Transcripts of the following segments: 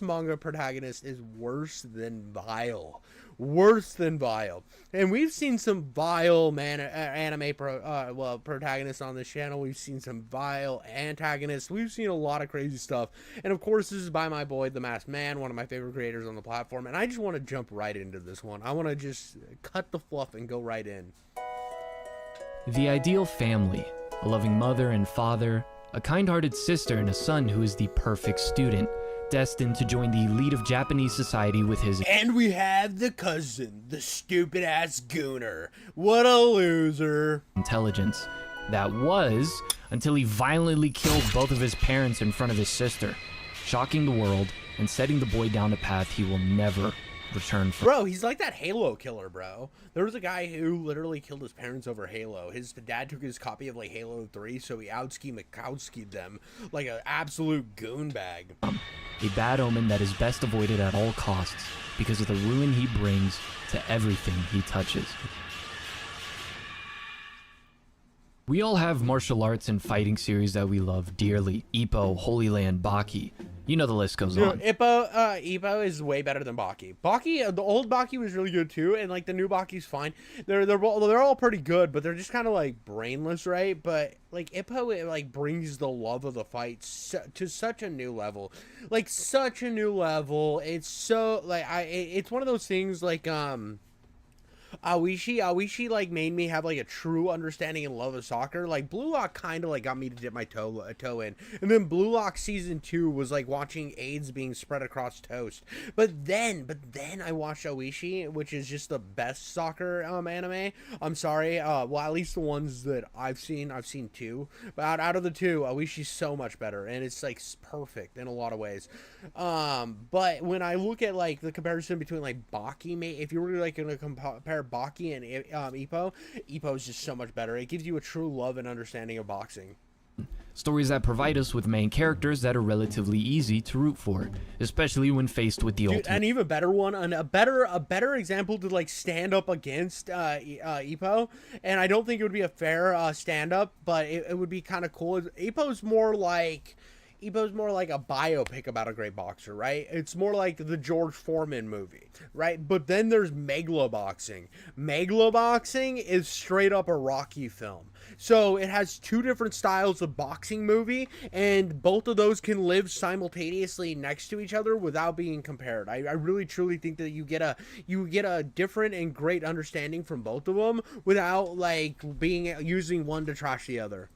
manga protagonist is worse than vile. Worse than vile. And we've seen some vile anime protagonists on this channel. We've seen some vile antagonists. We've seen a lot of crazy stuff. And of course, this is by my boy, The Masked Man, one of my favorite creators on the platform. And I just want to jump right into this one. I want to just cut the fluff and go right in. The ideal family, a loving mother and father, a kind-hearted sister and a son who is the perfect student, destined to join the elite of Japanese society with his— And we have the cousin, the stupid-ass gooner. What a loser. intelligence. That was, until he violently killed both of his parents in front of his sister, shocking the world and setting the boy down a path he will never return from. Bro, he's like that Halo killer, bro. There was a guy who literally killed his parents over Halo. His dad took his copy of like Halo 3, so he Mikowski'd them like an absolute goon bag. A bad omen that is best avoided at all costs because of the ruin he brings to everything he touches. We all have martial arts and fighting series that we love dearly. Ippo, Holy Land, Baki. You know the list goes on. Ippo is way better than Baki. Baki, the old Baki was really good too, and like the new Baki's fine. They're all pretty good, but they're just kind of like brainless, right? But like Ippo, it like brings the love of the fight to such a new level, like such a new level. It's so like it's one of those things like Awishi like made me have like a true understanding and love of soccer. Like Blue Lock kind of like got me to dip my toe in, and then Blue Lock season 2 was like watching AIDS being spread across toast. But then I watched Awishi, which is just the best soccer anime. I'm sorry, well at least the ones that I've seen 2, but out of the 2, Awishi's so much better, and it's like perfect in a lot of ways. But when I look at like the comparison between like Baki, if you were like going to compare Baki and Ippo is just so much better. It gives you a true love and understanding of boxing. Stories that provide us with main characters that are relatively easy to root for, especially when faced with the ultimate. An even better one, and a better example to like stand up against Ippo, and I don't think it would be a fair stand up, but it would be kind of cool. Ippo's more like a biopic about a great boxer, right? It's more like the George Foreman movie, right? But then there's Megaloboxing. Megaloboxing is straight up a Rocky film. So it has two different styles of boxing movie, and both of those can live simultaneously next to each other without being compared. I really truly think that you get a different and great understanding from both of them without like using one to trash the other.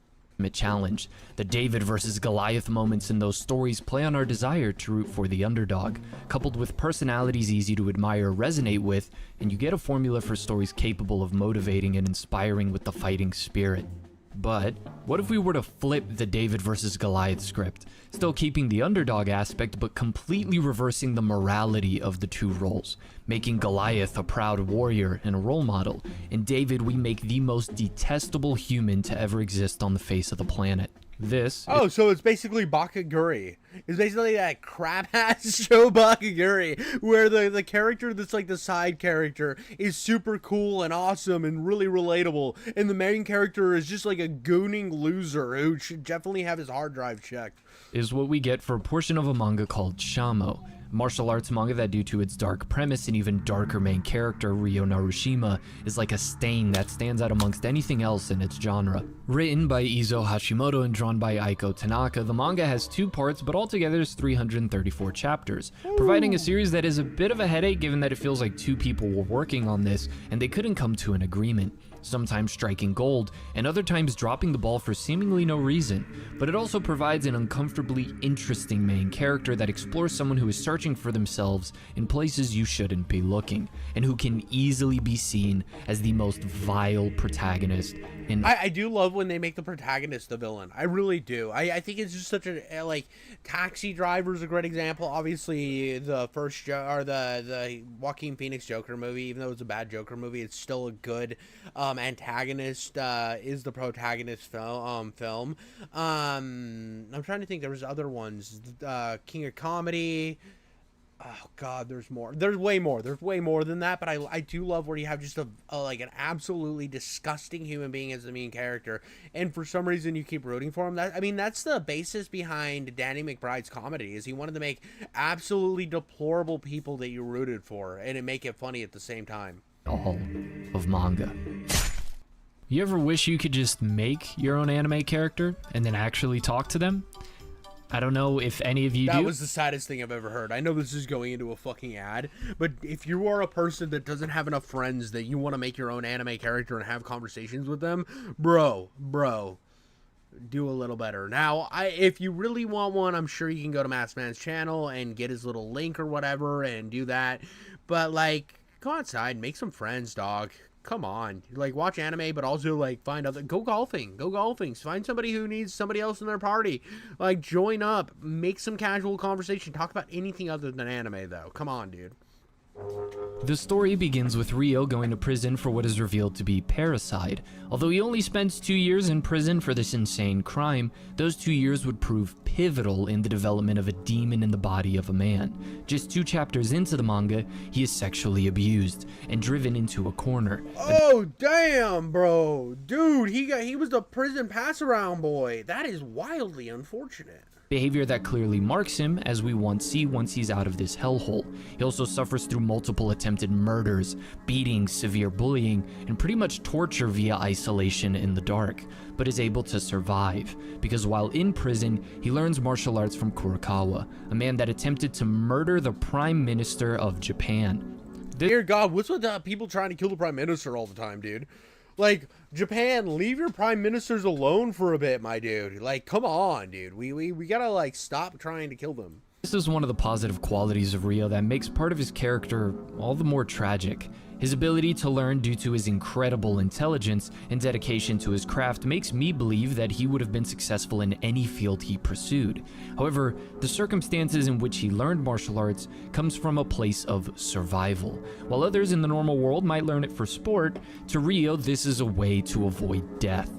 Challenge. The David versus Goliath moments in those stories play on our desire to root for the underdog, coupled with personalities easy to admire or resonate with, and you get a formula for stories capable of motivating and inspiring with the fighting spirit. But what if we were to flip the David versus Goliath script, still keeping the underdog aspect but completely reversing the morality of the two roles, making Goliath a proud warrior and a role model, and David we make the most detestable human to ever exist on the face of the planet. So it's basically Bakaguri. It's basically that crap-ass show Bakaguri, where the character that's like the side character is super cool and awesome and really relatable, and the main character is just like a gooning loser who should definitely have his hard drive checked. Is what we get for a portion of a manga called Shamo, martial arts manga that, due to its dark premise and even darker main character, Ryo Narushima, is like a stain that stands out amongst anything else in its genre. Written by Izo Hashimoto and drawn by Aiko Tanaka, the manga has 2 parts, but altogether is 334 chapters, providing a series that is a bit of a headache given that it feels like 2 people were working on this and they couldn't come to an agreement, sometimes striking gold and other times dropping the ball for seemingly no reason. But it also provides an uncomfortably interesting main character that explores someone who is searching for themselves in places you shouldn't be looking, and who can easily be seen as the most vile protagonist in— I do love when they make the protagonist the villain. I really do. I think it's just such a like Taxi Driver is a great example. Obviously, the the Joaquin Phoenix Joker movie, even though it's a bad Joker movie, it's still a good antagonist. Is the protagonist film. I'm trying to think. There was other ones. King of Comedy. Oh God, there's more. There's way more. There's way more than that. But I do love where you have just a like an absolutely disgusting human being as the main character, and for some reason you keep rooting for him. That, I mean, that's the basis behind Danny McBride's comedy. Is he wanted to make absolutely deplorable people that you rooted for, and it make it funny at the same time. All of manga. You ever wish you could just make your own anime character and then actually talk to them? I don't know if any of you do. That was the saddest thing I've ever heard. I know this is going into a fucking ad, but if you are a person that doesn't have enough friends that you want to make your own anime character and have conversations with them, bro, do a little better. Now, if you really want one, I'm sure you can go to Matsman's channel and get his little link or whatever and do that. But, like, go outside, make some friends, dog. Come on, like, watch anime, but also, like, go golfing, find somebody who needs somebody else in their party, like, join up, make some casual conversation, talk about anything other than anime, though. Come on, dude. The story begins with Rio going to prison for what is revealed to be parricide. Although he only spends 2 years in prison for this insane crime, those 2 years would prove pivotal in the development of a demon in the body of a man. Just 2 chapters into the manga, he is sexually abused and driven into a corner. Oh, damn, bro. Dude, he was the prison pass-around boy. That is wildly unfortunate. Behavior that clearly marks him, as we see once he's out of this hellhole. He also suffers through multiple attempted murders, beatings, severe bullying, and pretty much torture via isolation in the dark, but is able to survive, because while in prison, he learns martial arts from Kurokawa, a man that attempted to murder the Prime Minister of Japan. Dear God, what's with people trying to kill the Prime Minister all the time, dude? Like, Japan, leave your prime ministers alone for a bit, my dude. Like, come on, dude. We gotta, like, stop trying to kill them. This is one of the positive qualities of Rio that makes part of his character all the more tragic. His ability to learn due to his incredible intelligence and dedication to his craft makes me believe that he would have been successful in any field he pursued. However, the circumstances in which he learned martial arts comes from a place of survival. While others in the normal world might learn it for sport, to Rio this is a way to avoid death.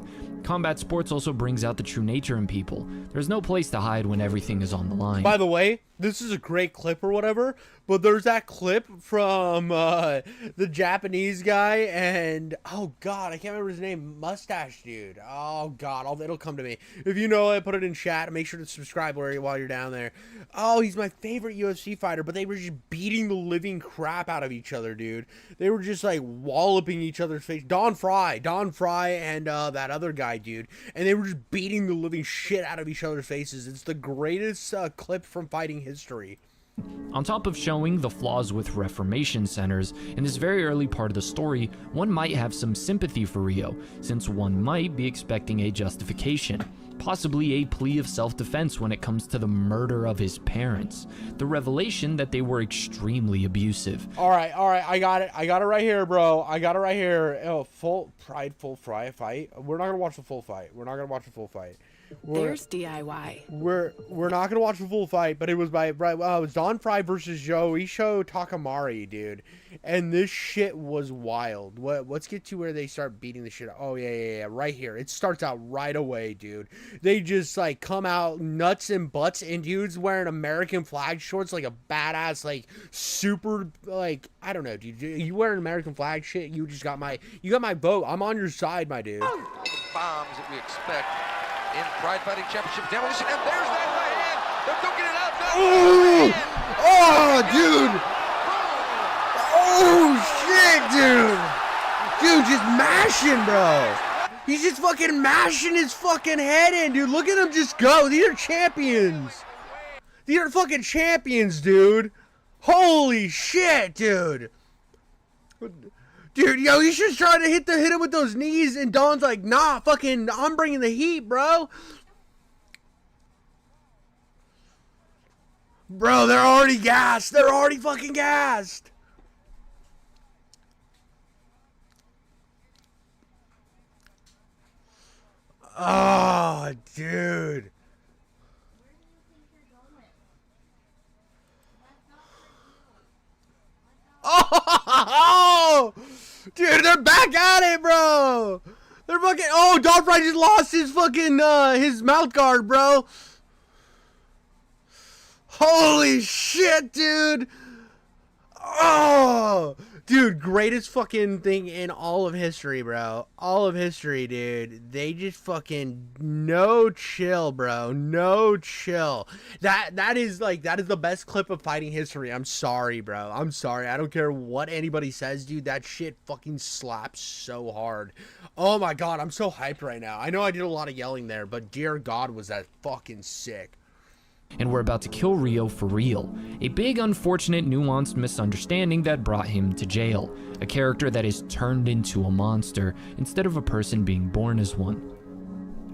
Combat sports also brings out the true nature in people. There's no place to hide when everything is on the line. By the way, this is a great clip or whatever, but there's that clip from the Japanese guy and, oh God, I can't remember his name, Mustache Dude. Oh God, it'll come to me. If you know it, put it in chat and make sure to subscribe while you're down there. Oh, he's my favorite UFC fighter, but they were just beating the living crap out of each other, dude. They were just like walloping each other's face. Don Fry and that other guy, dude, and they were just beating the living shit out of each other's faces. It's the greatest clip from fighting history. On top of showing the flaws with reformation centers, in this very early part of the story, one might have some sympathy for Rio, since one might be expecting a justification, possibly a plea of self-defense when it comes to the murder of his parents, the revelation that they were extremely abusive. All right, I got it right here, bro. I got it right here. Oh, full fry fight. We're not gonna watch the full fight. There's DIY. We're not gonna watch the full fight, but it was it was Don Fry versus Joisho Takamari, dude, and this shit was wild. Let's get to where they start beating the shit. Oh yeah, right here. It starts out right away, dude. They just like come out nuts and butts, and dude's wearing American flag shorts like a badass, like super, like I don't know, dude. You wearing American flag shit? You got my vote. I'm on your side, my dude. All the bombs that we expect in Pride Fighting Championship demolition, and there's that right hand. They're duking it out now. Oh, dude. Oh, shit, dude. Dude, just mashing, bro. He's just fucking mashing his fucking head in, dude. Look at him just go. These are champions. These are fucking champions, dude. Holy shit, dude. Dude, yo, he's just trying to hit him with those knees, and Don's like, nah, fucking, I'm bringing the heat, bro. Bro, they're already gassed. They're already fucking gassed. Oh, dude. Oh, dude, they're back at it, bro. They're fucking. Oh, Don Fry just lost his fucking his mouth guard, bro. Holy shit, dude! Oh, dude, greatest fucking thing in all of history, bro. All of history, dude. They just fucking no chill, bro. No chill. That is the best clip of fighting history. I'm sorry, bro. I'm sorry. I don't care what anybody says, dude. That shit fucking slaps so hard. Oh my god, I'm so hyped right now. I know I did a lot of yelling there, but dear god, was that fucking sick. And were about to kill Rio for real. A big, unfortunate, nuanced misunderstanding that brought him to jail. A character that is turned into a monster instead of a person being born as one.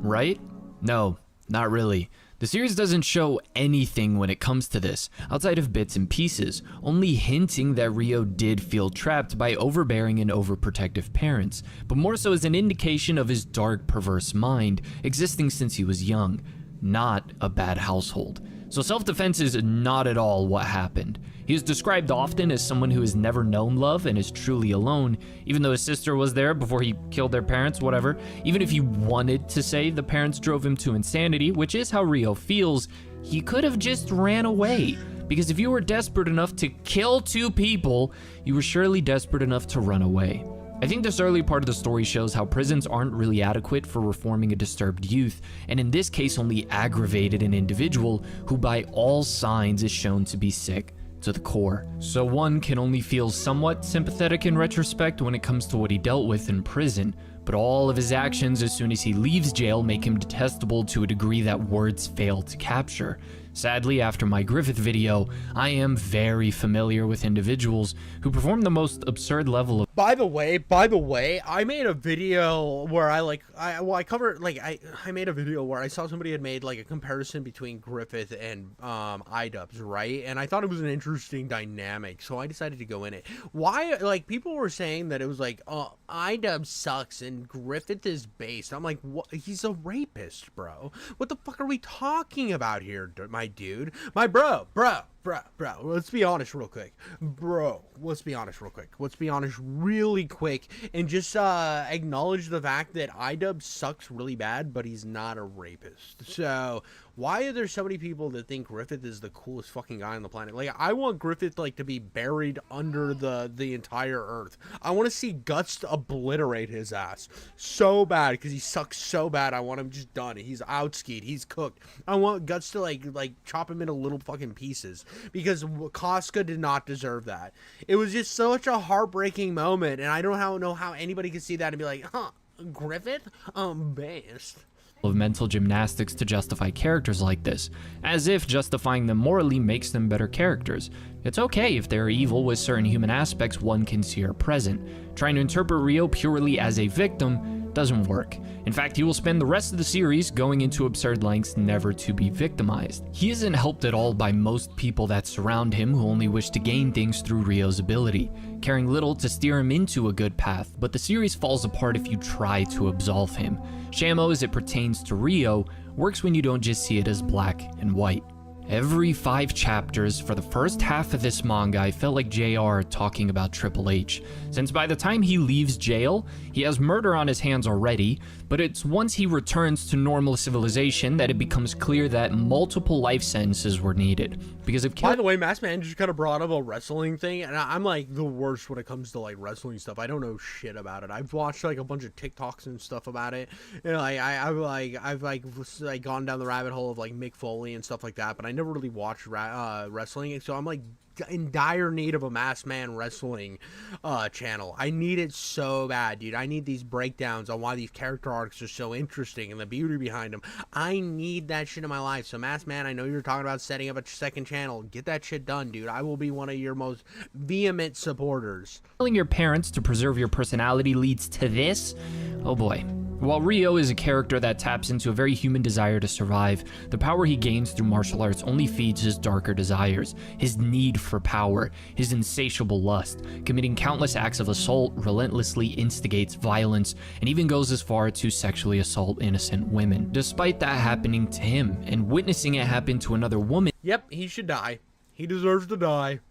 Right? No, not really. The series doesn't show anything when it comes to this, outside of bits and pieces, only hinting that Rio did feel trapped by overbearing and overprotective parents, but more so as an indication of his dark, perverse mind existing since he was young. Not a bad household. So self-defense is not at all what happened. He is described often as someone who has never known love and is truly alone, even though his sister was there before he killed their parents, whatever. Even if you wanted to say the parents drove him to insanity, which is how Rio feels, he could have just ran away. Because if you were desperate enough to kill 2 people, you were surely desperate enough to run away. I think this early part of the story shows how prisons aren't really adequate for reforming a disturbed youth, and in this case only aggravated an individual who by all signs is shown to be sick to the core. So one can only feel somewhat sympathetic in retrospect when it comes to what he dealt with in prison, but all of his actions as soon as he leaves jail make him detestable to a degree that words fail to capture. Sadly, after my Griffith video, I am very familiar with individuals who perform the most absurd level of— By the way, I made a video where I made a video where I saw somebody had made like a comparison between Griffith and iDubbbz, right? And I thought it was an interesting dynamic, so I decided to go in it. Why, like, people were saying that it was like, iDubbbz sucks and Griffith is based. I'm like, what? He's a rapist, bro. What the fuck are we talking about here, my dude? My bro. Let's be honest real quick. Let's be honest really quick and just acknowledge the fact that iDubbbz sucks really bad, but he's not a rapist. So why are there so many people that think Griffith is the coolest fucking guy on the planet? Like, I want Griffith like to be buried under the entire earth. I want to see Guts obliterate his ass so bad because he sucks so bad. I want him just done. He's outskied. He's cooked. I want Guts to like chop him into little fucking pieces, because Casca did not deserve that. It was just such a heartbreaking moment, and I don't know how anybody could see that and be like, huh, Griffith? Based. Of mental gymnastics to justify characters like this, as if justifying them morally makes them better characters. It's okay if they're evil with certain human aspects one can see are present. Trying to interpret Rio purely as a victim doesn't work. In fact, he will spend the rest of the series going into absurd lengths never to be victimized. He isn't helped at all by most people that surround him who only wish to gain things through Rio's ability, caring little to steer him into a good path, but the series falls apart if you try to absolve him. Shamo, as it pertains to Rio, works when you don't just see it as black and white. Every 5 chapters for the first half of this manga, I felt like JR talking about Triple H, since by the time he leaves jail, he has murder on his hands already, but it's once he returns to normal civilization that it becomes clear that multiple life sentences were needed. Because if— By the way, Mass Man just kind of brought up a wrestling thing, and I'm like the worst when it comes to like wrestling stuff. I don't know shit about it. I've watched like a bunch of TikToks and stuff about it, and like I've gone down the rabbit hole of like Mick Foley and stuff like that, but I never really watched wrestling, so I'm like in dire need of a Mass Man wrestling channel. I need it so bad, dude. I need these breakdowns on why these character arcs are so interesting and the beauty behind them. I need that shit in my life. So Mass Man, I know you're talking about setting up a second channel. Get that shit done, dude. I will be one of your most vehement supporters. Telling your parents to preserve your personality leads to this? Oh boy. While Rio is a character that taps into a very human desire to survive, the power he gains through martial arts only feeds his darker desires, his need for power, his insatiable lust. Committing countless acts of assault relentlessly instigates violence, and even goes as far to sexually assault innocent women. Despite that happening to him, and witnessing it happen to another woman— Yep, he should die. He deserves to die.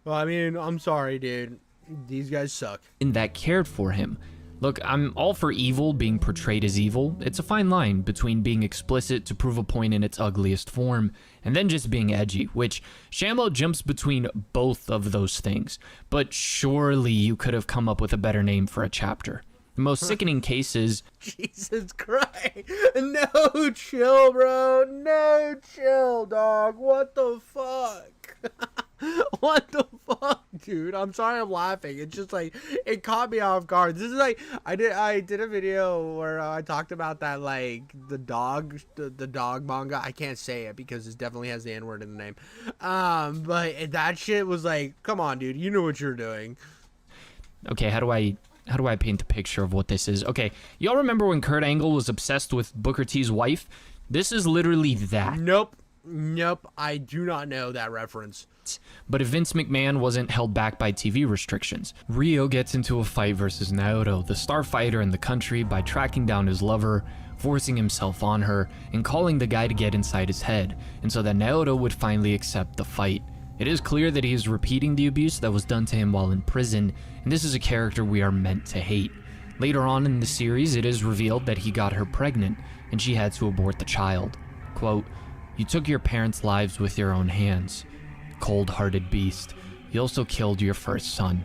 Well, I mean, I'm sorry, dude. These guys suck. that cared for him. Look, I'm all for evil being portrayed as evil. It's a fine line between being explicit to prove a point in its ugliest form, and then just being edgy, which Shamo jumps between both of those things. But surely you could have come up with a better name for a chapter. The most sickening cases... Jesus Christ. No chill, bro. No chill, dog. What the fuck? What the fuck, dude? I'm sorry I'm laughing. It's just like, it caught me off guard. This is like, I did a video where I talked about that, like, the dog manga. I can't say it because it definitely has the N-word in the name. But that shit was like, come on, dude. You know what you're doing. Okay, how do I paint the picture of what this is? Okay, y'all remember when Kurt Angle was obsessed with Booker T's wife? This is literally that. Nope, I do not know that reference. But if Vince McMahon wasn't held back by TV restrictions, Ryo gets into a fight versus Naoto, the star fighter in the country, by tracking down his lover, forcing himself on her, and calling the guy to get inside his head, and so that Naoto would finally accept the fight. It is clear that he is repeating the abuse that was done to him while in prison, and this is a character we are meant to hate. Later on in the series, it is revealed that he got her pregnant, and she had to abort the child. Quote, "You took your parents' lives with your own hands. Cold-hearted beast. You also killed your first son."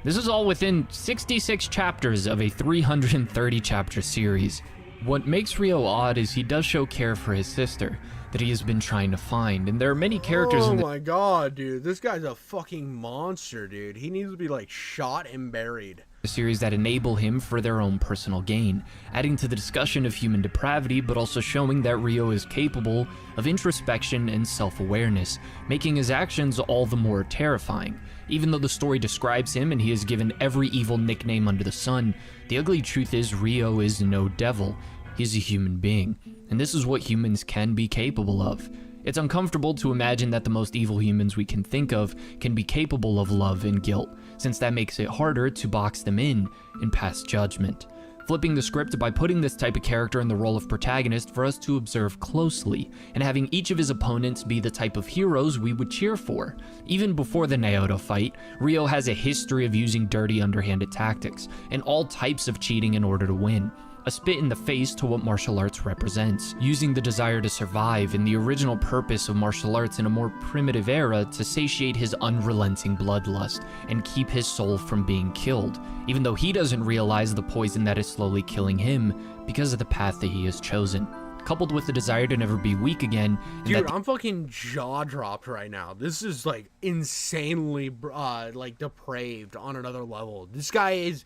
This is all within 66 chapters of a 330 chapter series. What makes Ryo odd is he does show care for his sister that he has been trying to find, and there are many characters in Oh my god, dude. This guy's a fucking monster, dude. He needs to be like shot and buried. Series that enable him for their own personal gain, adding to the discussion of human depravity, but also showing that Ryo is capable of introspection and self-awareness, making his actions all the more terrifying. Even though the story describes him and he is given every evil nickname under the sun, the ugly truth is Ryo is no devil. He's a human being, and this is what humans can be capable of. It's uncomfortable to imagine that the most evil humans we can think of can be capable of love and guilt, since that makes it harder to box them in and pass judgment. Flipping the script by putting this type of character in the role of protagonist for us to observe closely, and having each of his opponents be the type of heroes we would cheer for. Even before the Naoto fight, Ryo has a history of using dirty, underhanded tactics, and all types of cheating in order to win. A spit in the face to what martial arts represents, using the desire to survive and the original purpose of martial arts in a more primitive era to satiate his unrelenting bloodlust and keep his soul from being killed, even though he doesn't realize the poison that is slowly killing him because of the path that he has chosen. Coupled with the desire to never be weak again. Dude, I'm fucking jaw dropped right now. This is like insanely like depraved on another level. This guy is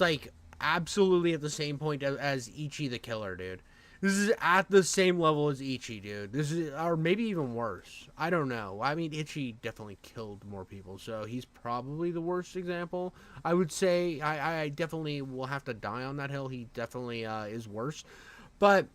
like absolutely at the same point as Ichi the Killer, dude. This is at the same level as Ichi, dude. This is, or maybe even worse. I don't know. I mean, Ichi definitely killed more people, so he's probably the worst example. I would say I definitely will have to die on that hill. He definitely is worse. But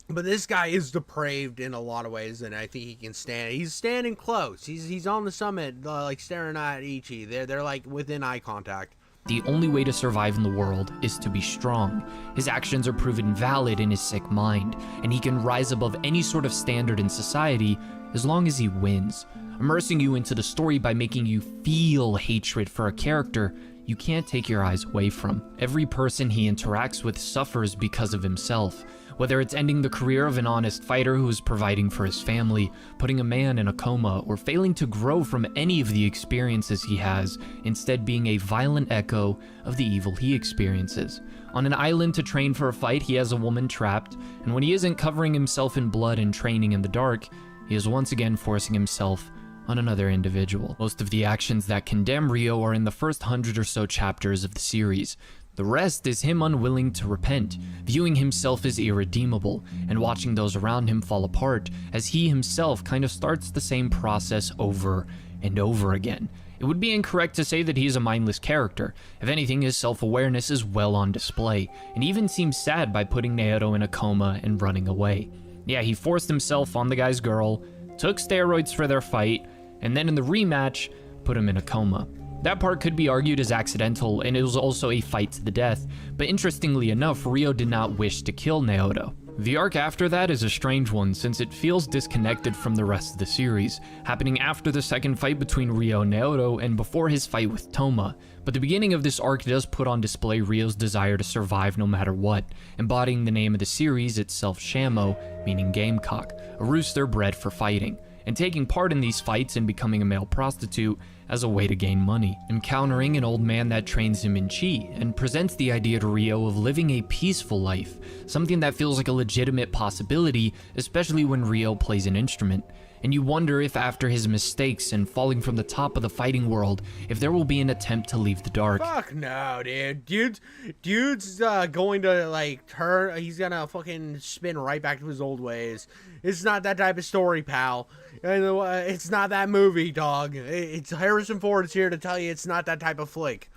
this guy is depraved in a lot of ways, and I think he can stand. He's standing close. He's on the summit, like staring at Ichi. They're like within eye contact. The only way to survive in the world is to be strong. His actions are proven valid in his sick mind, and he can rise above any sort of standard in society as long as he wins. Immersing you into the story by making you feel hatred for a character you can't take your eyes away from. Every person he interacts with suffers because of himself. Whether it's ending the career of an honest fighter who is providing for his family, putting a man in a coma, or failing to grow from any of the experiences he has, instead being a violent echo of the evil he experiences. On an island to train for a fight, he has a woman trapped, and when he isn't covering himself in blood and training in the dark, he is once again forcing himself on another individual. Most of the actions that condemn Ryo are in the first 100 or so chapters of the series. The rest is him unwilling to repent, viewing himself as irredeemable, and watching those around him fall apart as he himself kind of starts the same process over and over again. It would be incorrect to say that he is a mindless character. If anything, his self-awareness is well on display, and even seems sad by putting Naoto in a coma and running away. Yeah, he forced himself on the guy's girl, took steroids for their fight, and then in the rematch, put him in a coma. That part could be argued as accidental, and it was also a fight to the death, but interestingly enough, Ryo did not wish to kill Naoto. The arc after that is a strange one since it feels disconnected from the rest of the series, happening after the second fight between Ryo and Naoto and before his fight with Toma. But the beginning of this arc does put on display Ryo's desire to survive no matter what, embodying the name of the series itself, Shamo, meaning gamecock, a rooster bred for fighting, and taking part in these fights and becoming a male prostitute as a way to gain money, encountering an old man that trains him in chi and presents the idea to Ryo of living a peaceful life, something that feels like a legitimate possibility, especially when Ryo plays an instrument. And you wonder if after his mistakes and falling from the top of the fighting world, if there will be an attempt to leave the dark. Fuck no, dude. Dude's going to, like, turn, he's gonna fucking spin right back to his old ways. It's not that type of story, pal. It's not that movie, dog. It's Harrison Ford's here to tell you it's not that type of flick.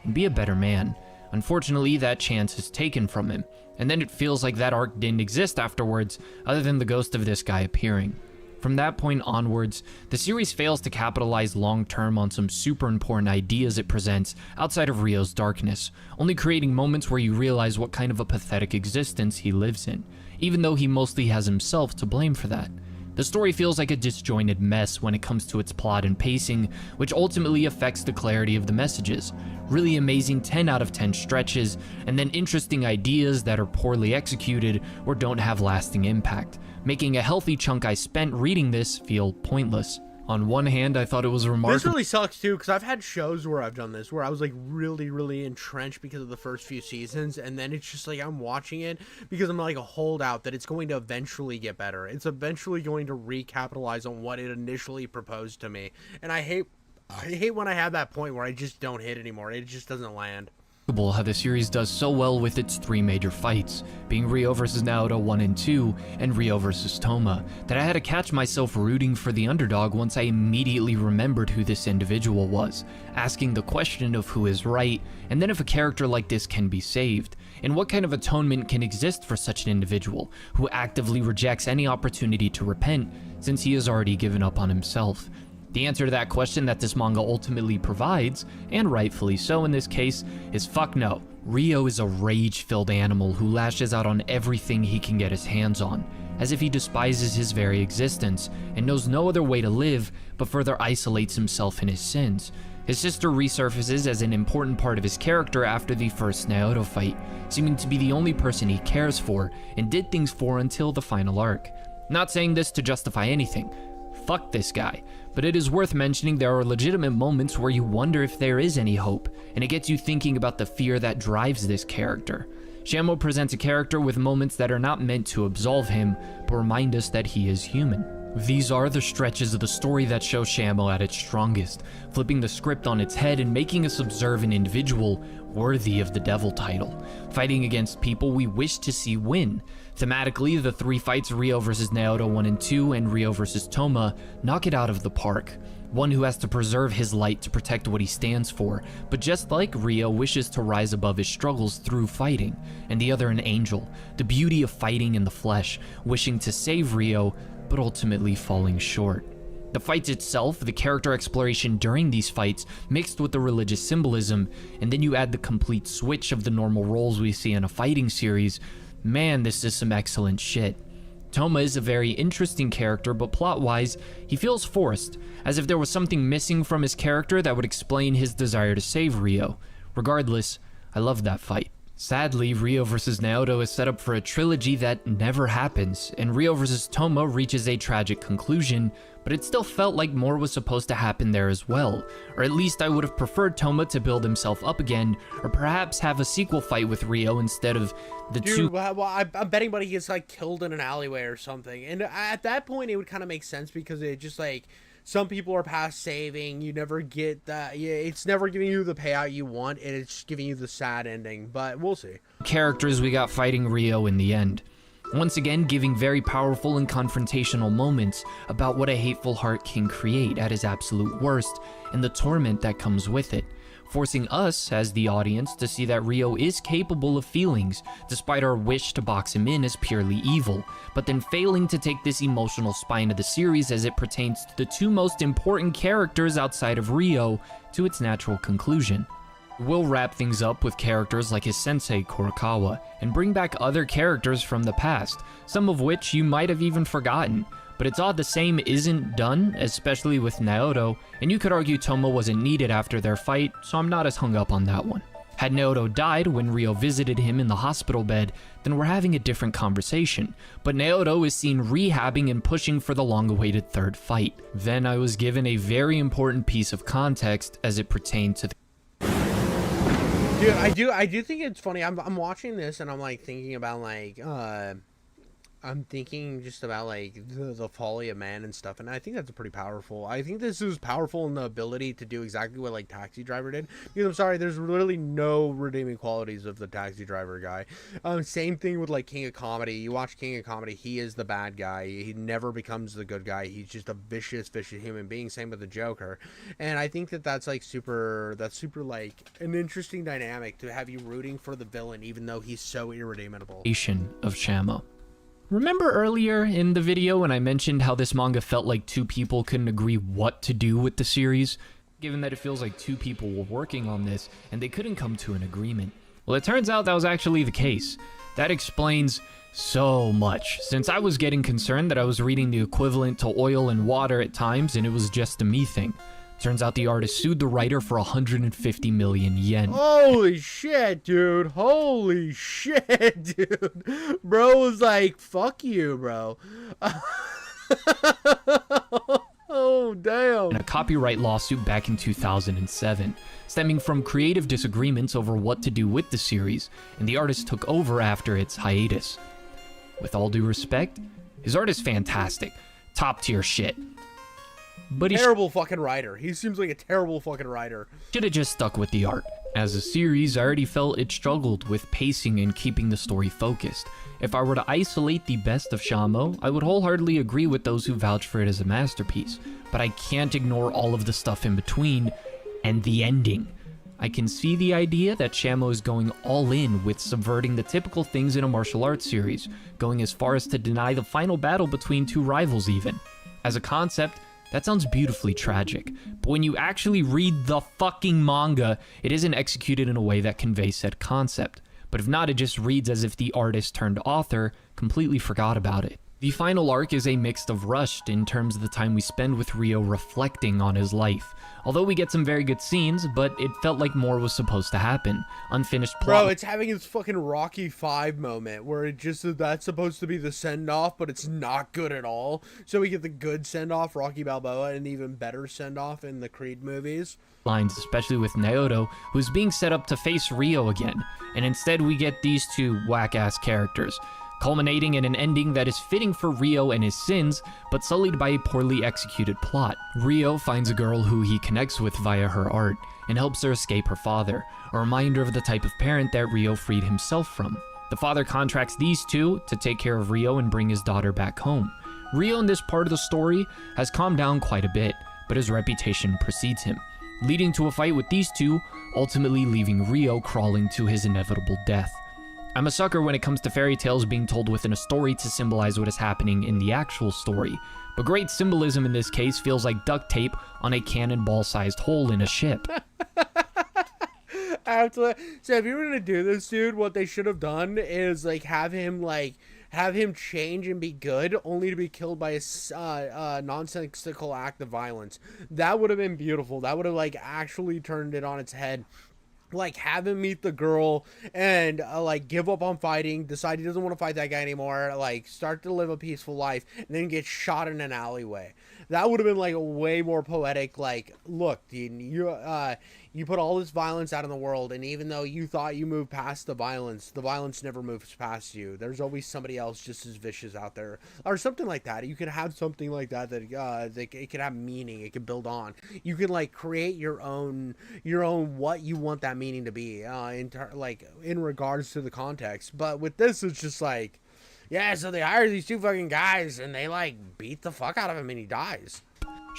And be a better man. Unfortunately, that chance is taken from him, and then it feels like that arc didn't exist afterwards, other than the ghost of this guy appearing. From that point onwards, the series fails to capitalize long-term on some super important ideas it presents outside of Ryo's darkness, only creating moments where you realize what kind of a pathetic existence he lives in, even though he mostly has himself to blame for that. The story feels like a disjointed mess when it comes to its plot and pacing, which ultimately affects the clarity of the messages. Really amazing 10 out of 10 stretches, and then interesting ideas that are poorly executed or don't have lasting impact, making a healthy chunk I spent reading this feel pointless. On one hand, I thought it was remarkable. This really sucks too, because I've had shows where I've done this, where I was like really entrenched because of the first few seasons, and then it's just like I'm watching it because I'm like a holdout that it's going to eventually get better. It's eventually going to recapitalize on what it initially proposed to me, and I hate when I have that point where I just don't hit anymore. It just doesn't land. How the series does so well with its three major fights, being Ryo vs Naoto 1 and 2, and Ryo vs Toma, that I had to catch myself rooting for the underdog once I immediately remembered who this individual was, asking the question of who is right, and then if a character like this can be saved, and what kind of atonement can exist for such an individual, who actively rejects any opportunity to repent, since he has already given up on himself. The answer to that question that this manga ultimately provides, and rightfully so in this case, is fuck no. Ryo is a rage-filled animal who lashes out on everything he can get his hands on, as if he despises his very existence and knows no other way to live but further isolates himself in his sins. His sister resurfaces as an important part of his character after the first Naoto fight, seeming to be the only person he cares for and did things for until the final arc. Not saying this to justify anything. Fuck this guy. But it is worth mentioning there are legitimate moments where you wonder if there is any hope, and it gets you thinking about the fear that drives this character. Shamo presents a character with moments that are not meant to absolve him, but remind us that he is human. These are the stretches of the story that show Shamo at its strongest, flipping the script on its head and making us observe an individual worthy of the devil title, fighting against people we wish to see win. Thematically, the three fights Ryo vs Naoto 1 and 2 and Ryo vs Toma knock it out of the park. One who has to preserve his light to protect what he stands for, but just like Ryo wishes to rise above his struggles through fighting, and the other an angel, the beauty of fighting in the flesh, wishing to save Ryo, but ultimately falling short. The fights itself, the character exploration during these fights, mixed with the religious symbolism, and then you add the complete switch of the normal roles we see in a fighting series, man, this is some excellent shit. Toma is a very interesting character, but plot-wise, he feels forced, as if there was something missing from his character that would explain his desire to save Ryo. Regardless, I love that fight. Sadly, Ryo vs Naoto is set up for a trilogy that never happens, and Ryo vs Toma reaches a tragic conclusion, but it still felt like more was supposed to happen there as well, or at least I would have preferred Toma to build himself up again, or perhaps have a sequel fight with Ryo instead of the two. Well, I'm betting buddy gets like killed in an alleyway or something, and at that point it would kind of make sense because it just like some people are past saving. You never get that. Yeah, it's never giving you the payout you want, and it's just giving you the sad ending. But we'll see. Characters we got fighting Ryo in the end. Once again, giving very powerful and confrontational moments about what a hateful heart can create at his absolute worst, and the torment that comes with it, forcing us, as the audience, to see that Ryo is capable of feelings, despite our wish to box him in as purely evil, but then failing to take this emotional spine of the series as it pertains to the two most important characters outside of Ryo to its natural conclusion. We'll wrap things up with characters like his sensei Kurokawa, and bring back other characters from the past, some of which you might have even forgotten. But it's odd the same isn't done, especially with Naoto, and you could argue Tomo wasn't needed after their fight, so I'm not as hung up on that one. Had Naoto died when Ryo visited him in the hospital bed, then we're having a different conversation, but Naoto is seen rehabbing and pushing for the long-awaited third fight. Then I was given a very important piece of context as it pertained to the Dude, I do think it's funny. I'm watching this and I'm like thinking about like I'm thinking just about like the folly of man and stuff, and I think that's pretty powerful. I think this is powerful in the ability to do exactly what like Taxi Driver did. Because I'm sorry, there's really no redeeming qualities of the Taxi Driver guy. Same thing with like King of Comedy. You watch King of Comedy, he is the bad guy. He never becomes the good guy. He's just a vicious human being. Same with the Joker, and I think that that's like super like an interesting dynamic to have you rooting for the villain even though he's so irredeemable. Of Shamo. Remember earlier in the video when I mentioned how this manga felt like two people couldn't agree what to do with the series? Given that it feels like two people were working on this and they couldn't come to an agreement. Well, it turns out that was actually the case. That explains so much, since I was getting concerned that I was reading the equivalent to oil and water at times and it was just a me thing. Turns out the artist sued the writer for 150 million yen. Holy shit, dude. Holy shit, dude. Bro was like, fuck you, bro. Oh, damn. In a copyright lawsuit back in 2007, stemming from creative disagreements over what to do with the series, and the artist took over after its hiatus. With all due respect, his art is fantastic. Top tier shit. But he terrible fucking writer. He seems like a terrible fucking writer. Should have just stuck with the art. As a series, I already felt it struggled with pacing and keeping the story focused. If I were to isolate the best of Shamo, I would wholeheartedly agree with those who vouch for it as a masterpiece. But I can't ignore all of the stuff in between, and the ending. I can see the idea that Shamo is going all in with subverting the typical things in a martial arts series, going as far as to deny the final battle between two rivals even. As a concept, that sounds beautifully tragic, but when you actually read the fucking manga, it isn't executed in a way that conveys said concept. But if not, it just reads as if the artist turned author completely forgot about it. The final arc is a mix of rushed in terms of the time we spend with Ryo reflecting on his life. Although we get some very good scenes, but it felt like more was supposed to happen. Unfinished plot. Bro, it's having its fucking Rocky 5 moment where it just, that's supposed to be the send-off, but it's not good at all. So we get the good send-off, Rocky Balboa, and even better send-off in the Creed movies. Lines, especially with Naoto, who's being set up to face Ryo again. And instead we get these two whack-ass characters, culminating in an ending that is fitting for Ryo and his sins, but sullied by a poorly executed plot. Ryo finds a girl who he connects with via her art, and helps her escape her father, a reminder of the type of parent that Ryo freed himself from. The father contracts these two to take care of Ryo and bring his daughter back home. Ryo in this part of the story has calmed down quite a bit, but his reputation precedes him, leading to a fight with these two, ultimately leaving Ryo crawling to his inevitable death. I'm a sucker when it comes to fairy tales being told within a story to symbolize what is happening in the actual story, but great symbolism in this case feels like duct tape on a cannonball-sized hole in a ship. Absolutely. So if you were gonna do this, dude, what they should have done is like have him change and be good, only to be killed by a nonsensical act of violence. That would have been beautiful. That would have like actually turned it on its head. Like, have him meet the girl and, like, give up on fighting, decide he doesn't want to fight that guy anymore, like, start to live a peaceful life, and then get shot in an alleyway. That would have been, like, a way more poetic, like, look, dude, you put all this violence out in the world, and even though you thought you moved past the violence never moves past you. There's always somebody else just as vicious out there. Or something like that. You could have something like that it could have meaning. It could build on. You can, like, create your own what you want that meaning to be, in regards to the context. But with this, it's just like, yeah, so they hire these two fucking guys, and they, like, beat the fuck out of him, and he dies.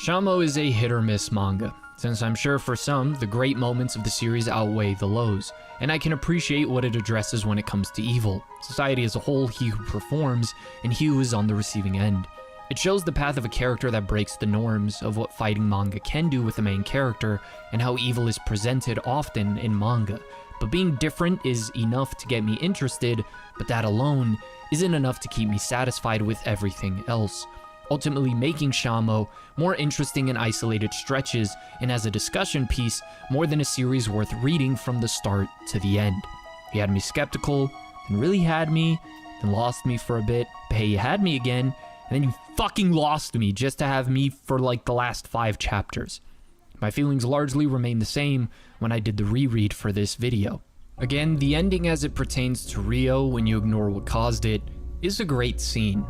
Shamo is a hit-or-miss manga, since I'm sure for some, the great moments of the series outweigh the lows, and I can appreciate what it addresses when it comes to evil, society as a whole, he who performs, and he who is on the receiving end. It shows the path of a character that breaks the norms of what fighting manga can do with the main character and how evil is presented often in manga. But being different is enough to get me interested, but that alone isn't enough to keep me satisfied with everything else, ultimately making Shamo more interesting in isolated stretches and as a discussion piece more than a series worth reading from the start to the end. He had me skeptical, then really had me, then lost me for a bit, but hey, you had me again, and then you fucking lost me just to have me for like the last 5 chapters. My feelings largely remain the same when I did the reread for this video. Again, the ending as it pertains to Rio when you ignore what caused it is a great scene.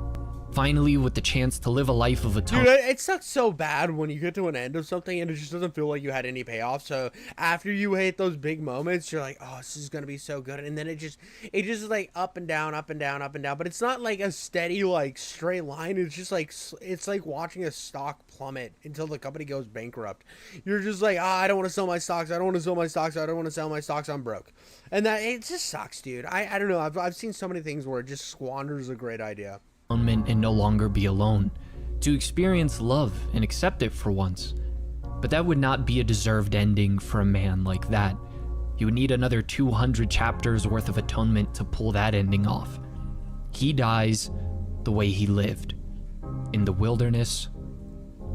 Finally, with the chance to live a life of atonement. Dude, it sucks so bad when you get to an end of something and it just doesn't feel like you had any payoff. So after you hit those big moments, you're like, oh, this is gonna be so good. And then it just is like up and down, up and down, up and down. But it's not like a steady, like straight line. It's just like, it's like watching a stock plummet until the company goes bankrupt. You're just like, I don't want to sell my stocks. I don't want to sell my stocks. I don't want to sell my stocks. I'm broke. And that, it just sucks, dude. I don't know. I've seen so many things where it just squanders a great idea. And no longer be alone, to experience love and accept it for once. But that would not be a deserved ending for a man like that. He would need another 200 chapters worth of atonement to pull that ending off. He dies the way he lived, in the wilderness,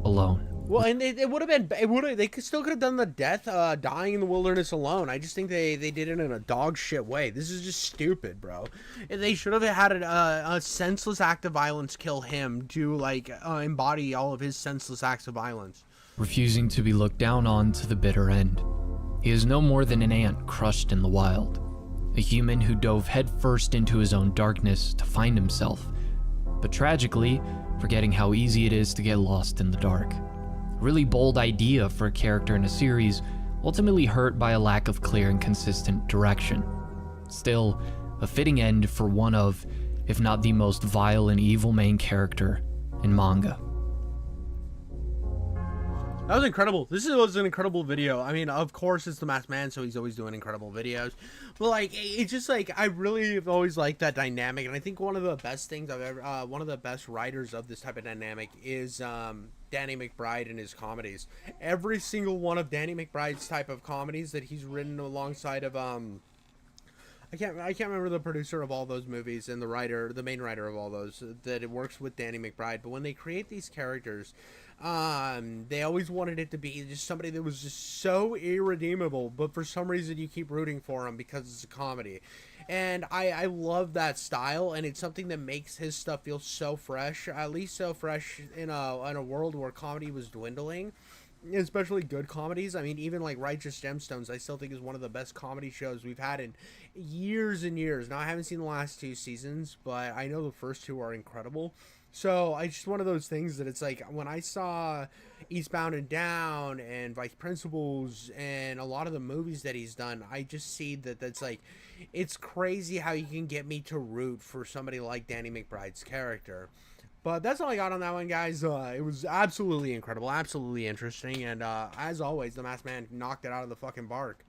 alone. Well, and it would have been, they still could have done the death, dying in the wilderness alone. I just think they did it in a dog shit way. This is just stupid, bro. And they should have had a senseless act of violence kill him to, like, embody all of his senseless acts of violence. Refusing to be looked down on to the bitter end. He is no more than an ant crushed in the wild. A human who dove headfirst into his own darkness to find himself, but tragically, forgetting how easy it is to get lost in the dark. Really bold idea for a character in a series, ultimately hurt by a lack of clear and consistent direction. Still, a fitting end for one of, if not the most vile and evil main character in manga. That was incredible. This was an incredible video. I mean, of course, it's the Masked Man, so he's always doing incredible videos. But, like, it's just, like, I really have always liked that dynamic. And I think one of the best things I've ever, one of the best writers of this type of dynamic is Danny McBride and his comedies. Every single one of Danny McBride's type of comedies that he's written alongside of, I can't remember the producer of all those movies and the main writer of all those, that it works with Danny McBride. But when they create these characters, they always wanted it to be just somebody that was just so irredeemable, but for some reason you keep rooting for him because it's a comedy. And I love that style, and it's something that makes his stuff feel so fresh, at least so fresh in a world where comedy was dwindling, especially good comedies. I mean, even like Righteous Gemstones, I still think is one of the best comedy shows we've had in years and years. Now, I haven't seen the last 2 seasons, but I know the first 2 are incredible. So it's just one of those things that it's like, when I saw Eastbound and Down and Vice Principals and a lot of the movies that he's done, I just see that that's like, it's crazy how you can get me to root for somebody like Danny McBride's character. But that's all I got on that one, guys. It was absolutely incredible, absolutely interesting, and as always, the Masked Man knocked it out of the fucking park.